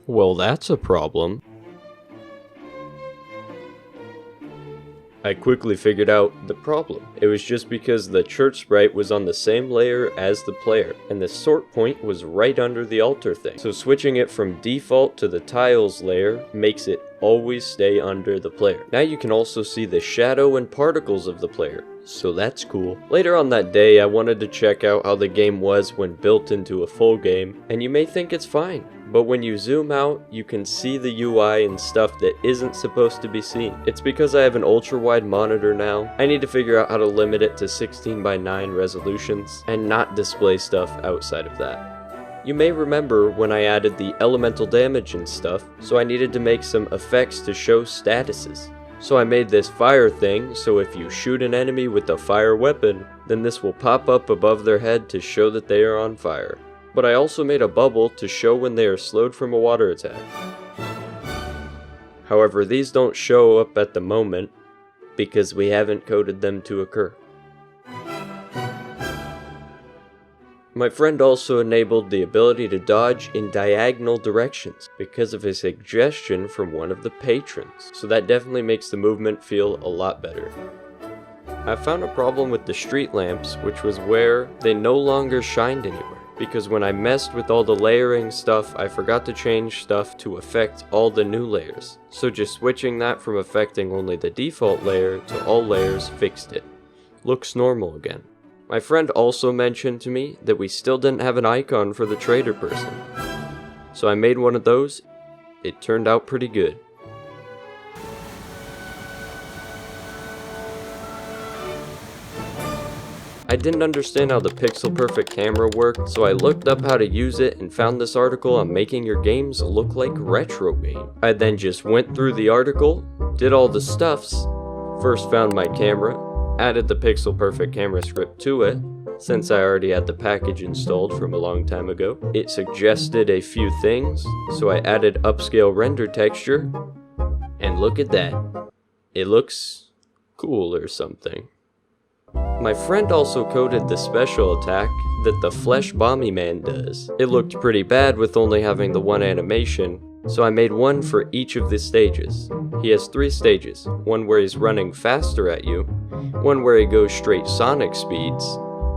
Well, that's a problem. I quickly figured out the problem. It was just because the church sprite was on the same layer as the player, and the sort point was right under the altar thing. So switching it from default to the tiles layer makes it always stay under the player. Now you can also see the shadow and particles of the player, so that's cool. Later on that day, I wanted to check out how the game was when built into a full game, and you may think it's fine. But when you zoom out, you can see the UI and stuff that isn't supposed to be seen. It's because I have an ultra-wide monitor now. I need to figure out how to limit it to 16:9 resolutions and not display stuff outside of that. You may remember when I added the elemental damage and stuff, so I needed to make some effects to show statuses. So I made this fire thing, so if you shoot an enemy with a fire weapon, then this will pop up above their head to show that they are on fire. But I also made a bubble to show when they are slowed from a water attack. However, these don't show up at the moment because we haven't coded them to occur. My friend also enabled the ability to dodge in diagonal directions because of a suggestion from one of the patrons, so that definitely makes the movement feel a lot better. I found a problem with the street lamps, which was where they no longer shined anywhere. Because when I messed with all the layering stuff, I forgot to change stuff to affect all the new layers. So just switching that from affecting only the default layer to all layers fixed it. Looks normal again. My friend also mentioned to me that we still didn't have an icon for the trader person. So I made one of those. It turned out pretty good. I didn't understand how the pixel perfect camera worked, so I looked up how to use it and found this article on making your games look like retro game. I then just went through the article, did all the stuffs, first found my camera, added the pixel perfect camera script to it, since I already had the package installed from a long time ago. It suggested a few things, so I added upscale render texture, and look at that. It looks cool or something. My friend also coded the special attack that the Flesh Bomby Man does. It looked pretty bad with only having the one animation, so I made one for each of the stages. He has 3 stages, one where he's running faster at you, one where he goes straight sonic speeds,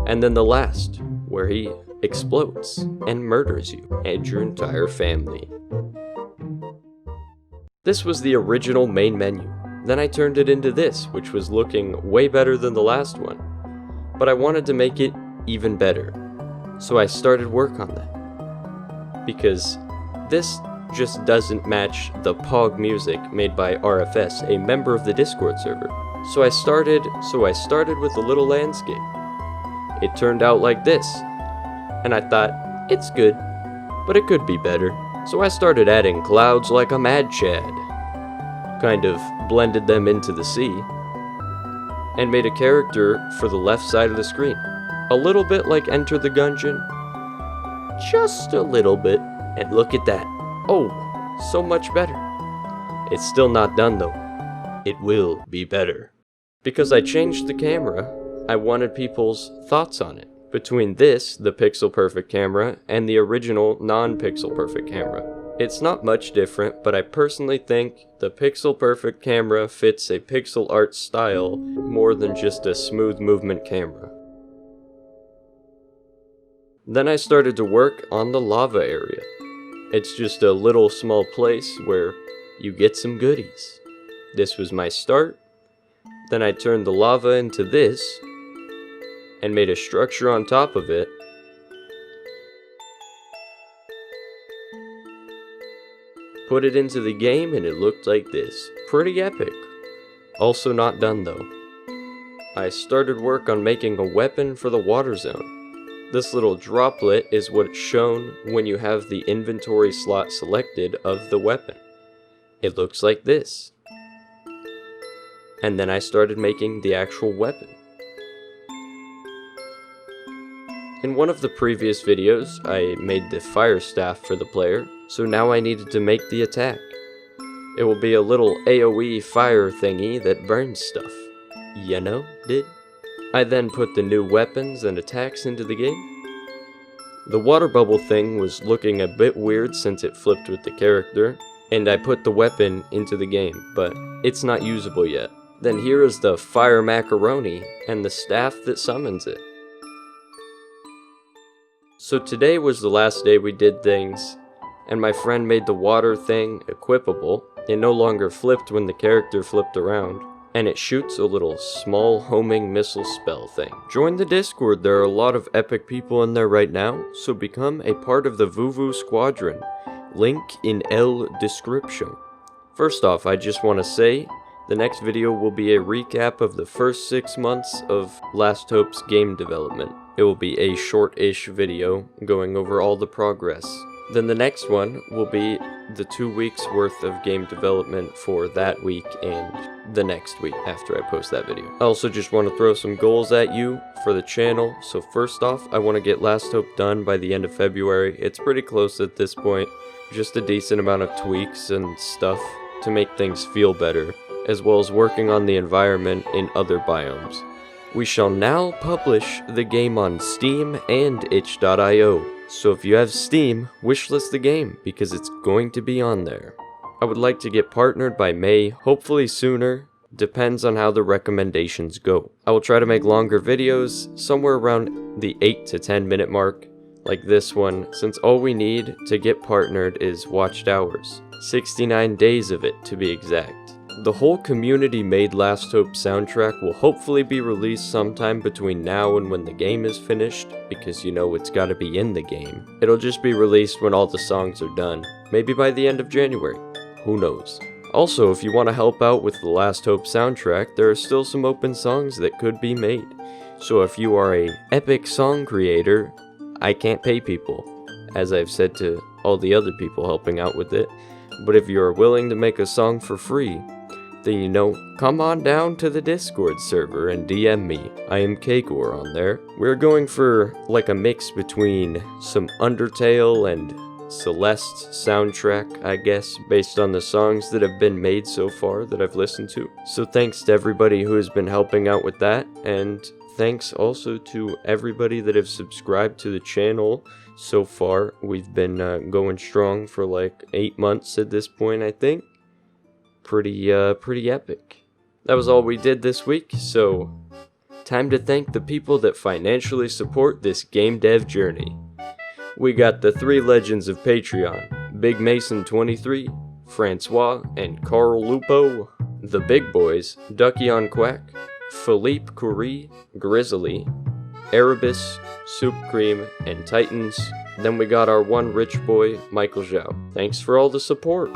and then the last, where he explodes and murders you and your entire family. This was the original main menu. Then I turned it into this, which was looking way better than the last one. But I wanted to make it even better. So I started work on that. Because this just doesn't match the POG music made by RFS, a member of the Discord server. So I started with a little landscape. It turned out like this. And I thought, it's good, but it could be better. So I started adding clouds like a mad Chad. Kind of blended them into the sea, and made a character for the left side of the screen. A little bit like Enter the Gungeon. Just a little bit. And look at that. Oh, so much better. It's still not done though. It will be better. Because I changed the camera, I wanted people's thoughts on it. Between this, the pixel perfect camera, and the original non-pixel perfect camera. It's not much different, but I personally think the pixel perfect camera fits a pixel art style more than just a smooth movement camera. Then I started to work on the lava area. It's just a little small place where you get some goodies. This was my start. Then I turned the lava into this and made a structure on top of it. Put it into the game and it looked like this. Pretty epic. Also not done though. I started work on making a weapon for the water zone. This little droplet is what's shown when you have the inventory slot selected of the weapon. It looks like this. And then I started making the actual weapon. In one of the previous videos, I made the fire staff for the player, so now I needed to make the attack. It will be a little AoE fire thingy that burns stuff. You know, did? I then put the new weapons and attacks into the game. The water bubble thing was looking a bit weird since it flipped with the character, and I put the weapon into the game, but it's not usable yet. Then here is the fire macaroni and the staff that summons it. So today was the last day we did things, and my friend made the water thing equipable. It no longer flipped when the character flipped around, and it shoots a little small homing missile spell thing. Join the Discord, there are a lot of epic people in there right now, so become a part of the VuVuu Squadron. Link in L description. First off, I just want to say, the next video will be a recap of the first 6 months of Last Hope's game development. It will be a short-ish video going over all the progress. Then the next one will be the 2 weeks worth of game development for that week and the next week after I post that video. I also just want to throw some goals at you for the channel. So first off, I want to get Last Hope done by the end of February. It's pretty close at this point. Just a decent amount of tweaks and stuff to make things feel better, as well as working on the environment in other biomes. We shall now publish the game on Steam and itch.io. So if you have Steam, wishlist the game, because it's going to be on there. I would like to get partnered by May, hopefully sooner, depends on how the recommendations go. I will try to make longer videos, somewhere around the 8 to 10 minute mark, like this one, since all we need to get partnered is watched hours. 69 days of it, to be exact. The whole community-made Last Hope soundtrack will hopefully be released sometime between now and when the game is finished, because you know it's gotta be in the game. It'll just be released when all the songs are done, maybe by the end of January, who knows. Also, if you want to help out with the Last Hope soundtrack, there are still some open songs that could be made. So if you are a epic song creator, I can't pay people, as I've said to all the other people helping out with it, but if you are willing to make a song for free, then you know, come on down to the Discord server and DM me. I am Kagor on there. We're going for like a mix between some Undertale and Celeste soundtrack, I guess, based on the songs that have been made so far that I've listened to. So thanks to everybody who has been helping out with that, and thanks also to everybody that have subscribed to the channel so far. We've been going strong for like 8 months at this point, I think. Pretty epic. That was all we did this week, so time to thank the people that financially support this game dev journey. We got the 3 legends of Patreon, Big Mason 23, Francois, and Carl Lupo. The big boys, Ducky on Quack, Philippe Curie, Grizzly, Erebus, Soup Cream, and Titans. Then we got our one rich boy, Michael Zhao. Thanks for all the support.